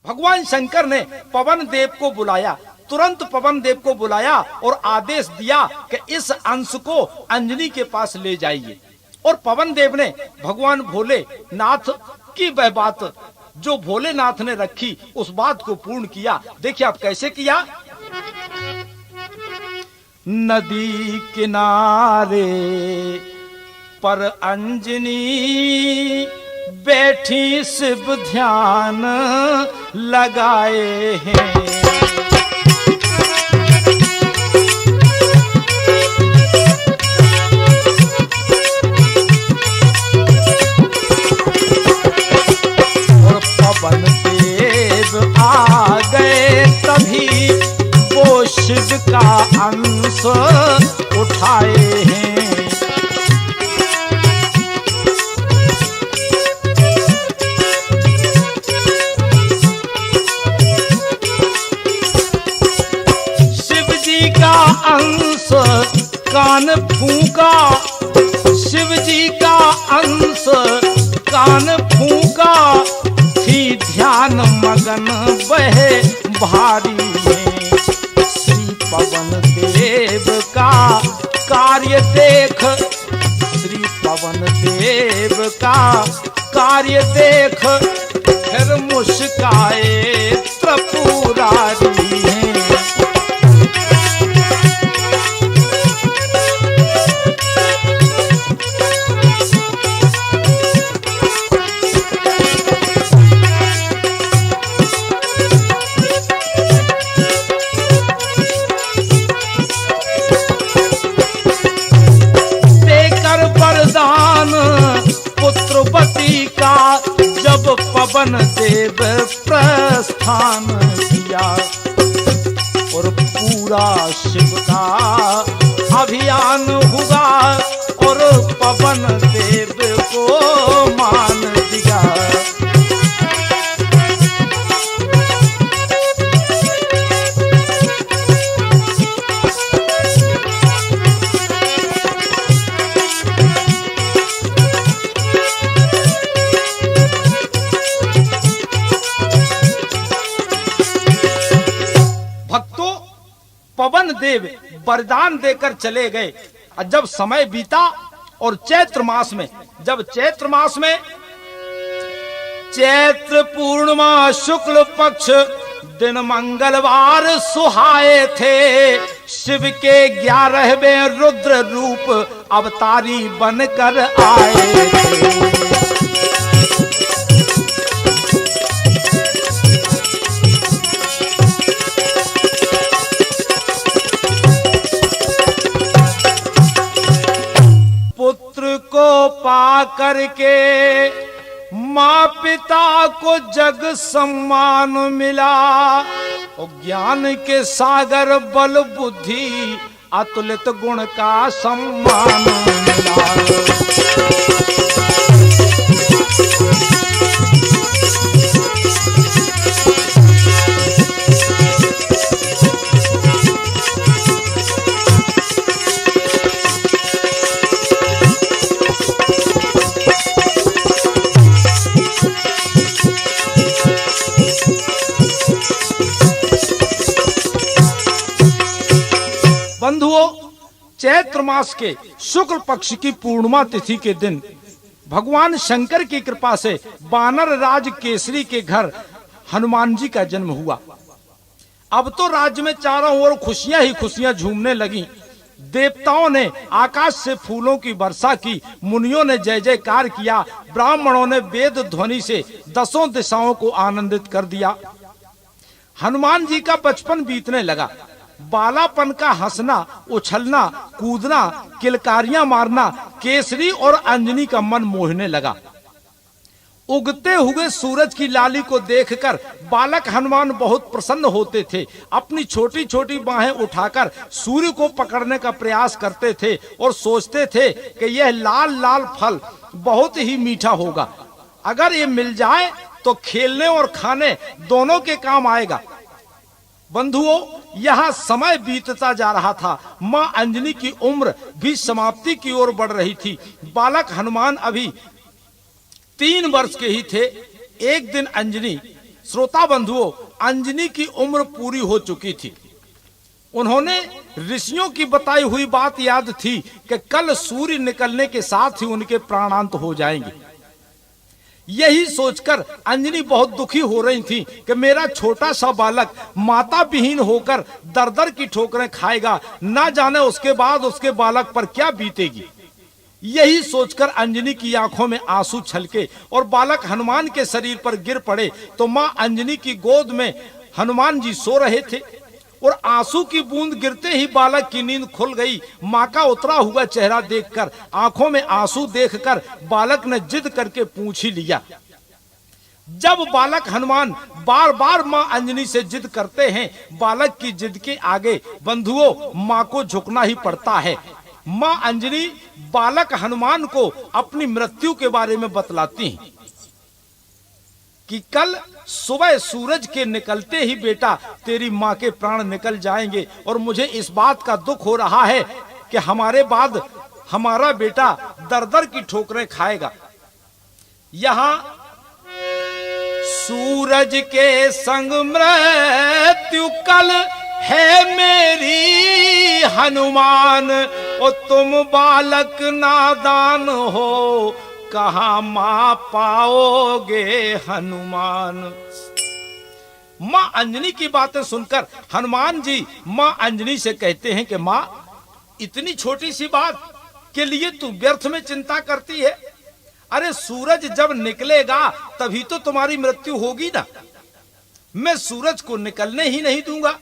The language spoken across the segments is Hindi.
भगवान शंकर ने पवन देव को बुलाया, तुरंत पवन देव को बुलाया और आदेश दिया कि इस अंश को अंजनी के पास ले जाइए। और पवन देव ने भगवान भोलेनाथ की वह बात जो भोलेनाथ ने रखी उस बात को पूर्ण किया। देखिए आप कैसे किया। नदी किनारे पर अंजनी बैठी शिव ध्यान लगाए हैं। और पवन देव आ गए तभी वो शिव का अंश उठाए हैं। अंश कान फूका, शिव जी का अंश कान फूका, थी ध्यान मगन बहे भारी में। श्री पवन देव का कार्य देख, श्री पवन देव का कार्य देख, फिर मुस्काए त्रिपुरारी हैं। पुत्रवती का जब पवन देव प्रस्थान किया और पूरा शिव का अभियान हुआ और पवन देव को मान दिया। पवन देव वरदान देकर चले गए। जब समय बीता और चैत्र मास में, जब चैत्र मास में चैत्र पूर्णिमा शुक्ल पक्ष दिन मंगलवार सुहाए थे, शिव के 11वें रुद्र रूप अवतारी बनकर आए थे। पुत्र को पा करके माँ पिता को जग सम्मान मिला और ज्ञान के सागर बल बुद्धि अतुलित गुण का सम्मान मिला। बंधुओं, चैत्र मास के शुक्ल पक्ष की पूर्णिमा तिथि के दिन भगवान शंकर की कृपा से वानर राज केसरी के घर हनुमान जी का जन्म हुआ। अब तो राज्य में चारों ओर खुशियां ही खुशियां झूमने लगी। देवताओं ने आकाश से फूलों की वर्षा की, मुनियों ने जय जयकार किया, ब्राह्मणों ने वेद ध्वनि से दसों दिशाओं को आनंदित कर दिया। हनुमान जी का बचपन बीतने लगा। बालापन का हंसना, उछलना, कूदना, किलकारियां मारना केसरी और अंजनी का मन मोहने लगा। उगते हुए सूरज की लाली को देखकर बालक हनुमान बहुत प्रसन्न होते थे। अपनी छोटी छोटी बाहें उठाकर सूर्य को पकड़ने का प्रयास करते थे और सोचते थे कि यह लाल लाल फल बहुत ही मीठा होगा। अगर ये मिल जाए तो खेलने और खाने दोनों के काम आएगा। बंधुओं, यहाँ समय बीतता जा रहा था। माँ अंजनी की उम्र भी समाप्ति की ओर बढ़ रही थी। बालक हनुमान अभी 3 वर्ष के ही थे। एक दिन अंजनी श्रोता बंधुओं, अंजनी की उम्र पूरी हो चुकी थी। उन्होंने ऋषियों की बताई हुई बात याद थी कि कल सूर्य निकलने के साथ ही उनके प्राणांत हो जाएंगे। यही सोचकर अंजनी बहुत दुखी हो रही थी कि मेरा छोटा सा बालक माता विहीन होकर दर दर की ठोकरें खाएगा, ना जाने उसके बाद उसके बालक पर क्या बीतेगी। यही सोचकर अंजनी की आंखों में आंसू छलके और बालक हनुमान के शरीर पर गिर पड़े तो मां अंजनी की गोद में हनुमान जी सो रहे थे और आंसू की बूंद गिरते ही बालक की नींद खुल गई। मां का उतरा हुआ चेहरा देखकर, आंखों में आंसू देखकर बालक ने जिद करके पूछ ही लिया। जब बालक हनुमान बार बार मां अंजनी से जिद करते हैं, बालक की जिद के आगे बंधुओं मां को झुकना ही पड़ता है। मां अंजनी बालक हनुमान को अपनी मृत्यु के बारे में बतलाती हैं कि कल सुबह सूरज के निकलते ही बेटा तेरी मां के प्राण निकल जाएंगे और मुझे इस बात का दुख हो रहा है कि हमारे बाद हमारा बेटा दर दर की ठोकरें खाएगा। यहां सूरज के संग मृत्यु कल है मेरी हनुमान, और तुम बालक नादान हो कहां मां पाओगे हनुमान। मां अंजनी की बातें सुनकर हनुमान जी मां अंजनी से कहते हैं कि मां, इतनी छोटी सी बात के लिए तू व्यर्थ में चिंता करती है। अरे सूरज जब निकलेगा तभी तो तुम्हारी मृत्यु होगी ना। मैं सूरज को निकलने ही नहीं दूंगा।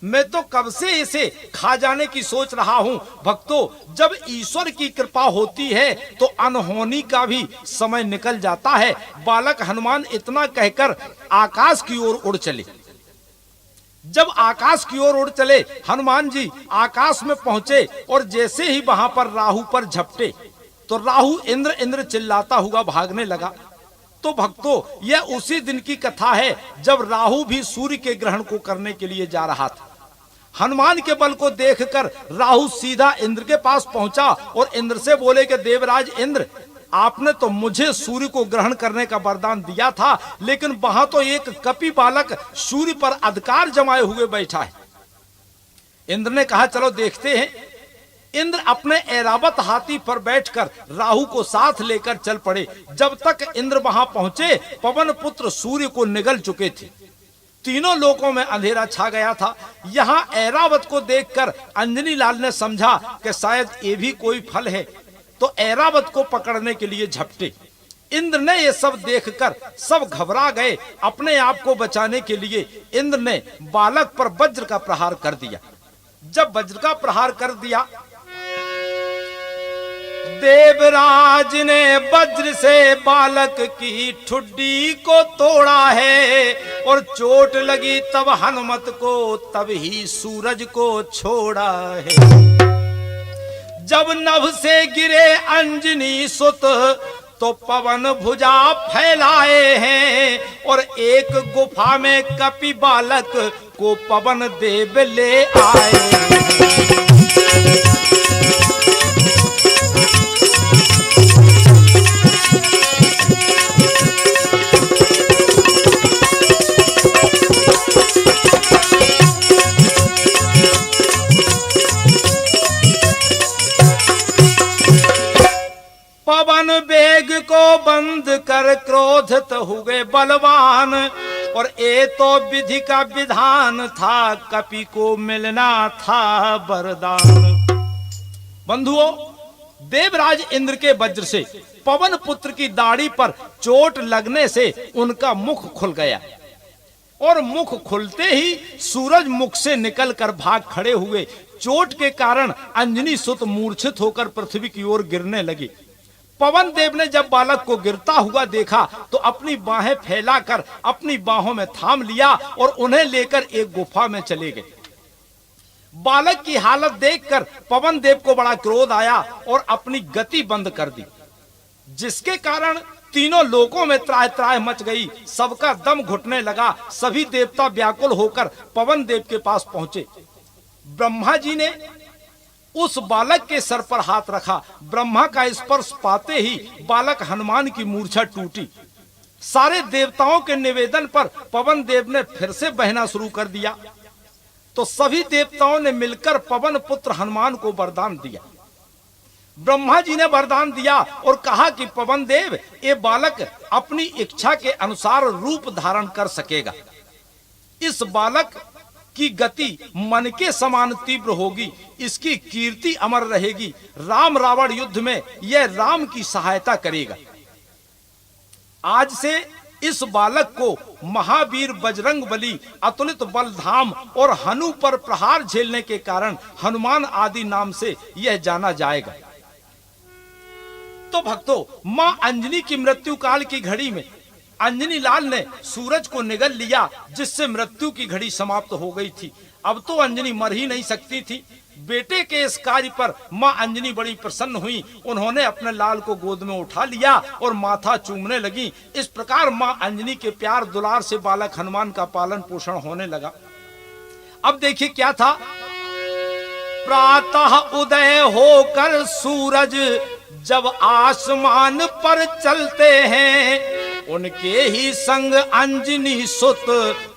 मैं तो कब से इसे खा जाने की सोच रहा हूं। भक्तों, जब ईश्वर की कृपा होती है तो अनहोनी का भी समय निकल जाता है। बालक हनुमान इतना कहकर आकाश की ओर उड़ चले। जब आकाश की ओर उड़ चले हनुमान जी आकाश में पहुंचे और जैसे ही वहां पर राहु पर झपटे तो राहु इंद्र इंद्र चिल्लाता हुआ भागने लगा। तो भक्तों, यह उसी दिन की कथा है जब राहु भी सूर्य के ग्रहण को करने के लिए जा रहा था। हनुमान के बल को देखकर राहु सीधा इंद्र के पास पहुंचा और इंद्र से बोले कि देवराज इंद्र, आपने तो मुझे सूर्य को ग्रहण करने का वरदान दिया था, लेकिन वहां तो एक कपि बालक सूर्य पर अधिकार जमाए हुए बैठा है। इंद्र ने कहा चलो देखते हैं। इंद्र अपने ऐरावत हाथी पर बैठकर राहु को साथ लेकर चल पड़े। जब तक इंद्र वहां पहुंचे पवन पुत्र सूर्य को निगल चुके थे। तीनों लोकों में अंधेरा छा गया था। यहाँ ऐरावत को देखकर अंजनी लाल ने समझा कि शायद ये भी कोई फल है, तो ऐरावत को पकड़ने के लिए झपटे। इंद्र ने ये सब देखकर सब घबरा गए। अपने आप को बचाने के लिए इंद्र ने बालक पर वज्र का प्रहार कर दिया। जब वज्र का प्रहार कर दिया, देवराज ने वज्र से बालक की ठुड्डी को तोड़ा है और चोट लगी तब हनुमत को, तब ही सूरज को छोड़ा है। जब नभ से गिरे अंजनी सुत तो पवन भुजा फैलाए हैं और एक गुफा में कपि बालक को पवन देव ले आए हैं। पवन वेग को बंद कर क्रोधित हुए बलवान, और ये तो विधि का विधान था, कपि को मिलना था वरदान। बंधुओं, देवराज इंद्र के वज्र से पवन पुत्र की दाढ़ी पर चोट लगने से उनका मुख खुल गया और मुख खुलते ही सूरज मुख से निकलकर भाग खड़े हुए। चोट के कारण अंजनी सुत मूर्छित होकर पृथ्वी की ओर गिरने लगी। पवन देव ने जब बालक को गिरता हुआ देखा तो अपनी बाहें फैलाकर अपनी बाहों में थाम लिया और उन्हें लेकर एक गुफा में चले गए। बालक की हालत देखकर पवन देव को बड़ा क्रोध आया और अपनी गति बंद कर दी, जिसके कारण तीनों लोकों में त्राह त्राह मच गई। सबका दम घुटने लगा। सभी देवता व्याकुल होकर पवन देव के पास पहुंचे। ब्रह्मा जी ने उस बालक के सर पर हाथ रखा। ब्रह्मा का स्पर्श पाते ही बालक हनुमान की मूर्छा टूटी। सारे देवताओं के निवेदन पर पवन देव ने फिर से बहना शुरू कर दिया। तो सभी देवताओं ने मिलकर पवन पुत्र हनुमान को वरदान दिया। ब्रह्मा जी ने वरदान दिया और कहा कि पवन देव, ये बालक अपनी इच्छा के अनुसार रूप धारण कर सकेगा। इस बालक की गति मन के समान तीव्र होगी, इसकी कीर्ति अमर रहेगी। राम रावण युद्ध में यह राम की सहायता करेगा। आज से इस बालक को महावीर बजरंग बली, अतुलित बलधाम और हनु पर प्रहार झेलने के कारण हनुमान आदि नाम से यह जाना जाएगा। तो भक्तों, मां अंजनी की मृत्यु काल की घड़ी में अंजनी लाल ने सूरज को निगल लिया, जिससे मृत्यु की घड़ी समाप्त हो गई थी। अब तो अंजनी मर ही नहीं सकती थी। बेटे के इस कार्य पर मां अंजनी बड़ी प्रसन्न हुई। उन्होंने अपने लाल को गोद में उठा लिया और माथा चूमने लगी। इस प्रकार मां अंजनी के प्यार दुलार से बालक हनुमान का पालन पोषण होने लगा। अब देखिए क्या था। प्रातः उदय होकर सूरज जब आसमान पर चलते हैं, उनके ही संग अंजनी सुत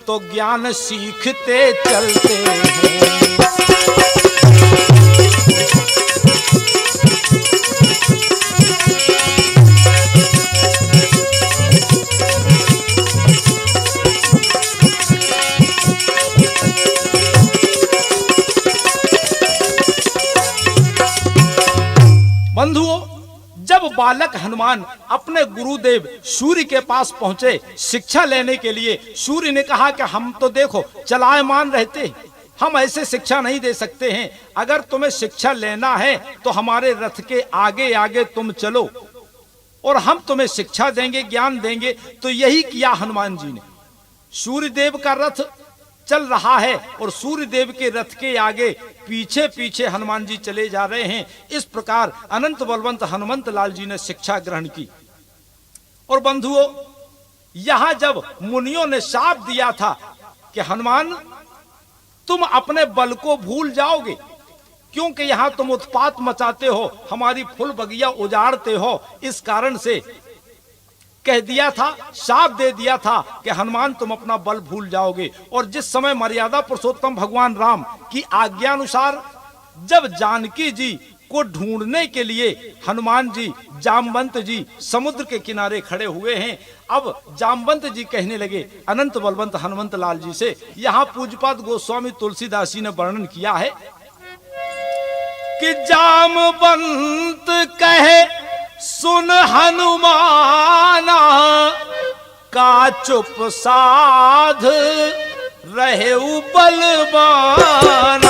तो ज्ञान सीखते चलते हैं। बंधुओं, जब बालक हनुमान अपने गुरुदेव सूर्य के पास पहुंचे शिक्षा लेने के लिए, सूर्य ने कहा कि हम तो देखो चलायमान रहते, हम ऐसे शिक्षा नहीं दे सकते हैं। अगर तुम्हें शिक्षा लेना है तो हमारे रथ के आगे आगे तुम चलो और हम तुम्हें शिक्षा देंगे, ज्ञान देंगे। तो यही किया हनुमान जी ने। सूर्य देव का रथ चल रहा है और सूर्य देव के रथ के आगे पीछे पीछे हनुमान जी चले जा रहे हैं। इस प्रकार अनंत बलवंत हनुमंत लाल जी ने शिक्षा ग्रहण की। और बंधुओं, यहां जब मुनियों ने शाप दिया था कि हनुमान तुम अपने बल को भूल जाओगे, क्योंकि यहां तुम उत्पात मचाते हो, हमारी फूल बगिया उजाड़ते हो, इस कारण से कह दिया था, शाप दे दिया था कि हनुमान तुम अपना बल भूल जाओगे। और जिस समय मर्यादा पुरुषोत्तम भगवान राम की आज्ञा अनुसार जब जानकी जी को ढूंढने के लिए हनुमान जी, जामवंत जी समुद्र के किनारे खड़े हुए हैं, अब जामवंत जी कहने लगे अनंत बलवंत हनुमंत लाल जी से। यहाँ पूज्यपाद गोस्वामी तुलसीदास जी ने वर्णन किया है कि जामवंत कहे सुन हनुमाना, का चुप साध रहे बलवान।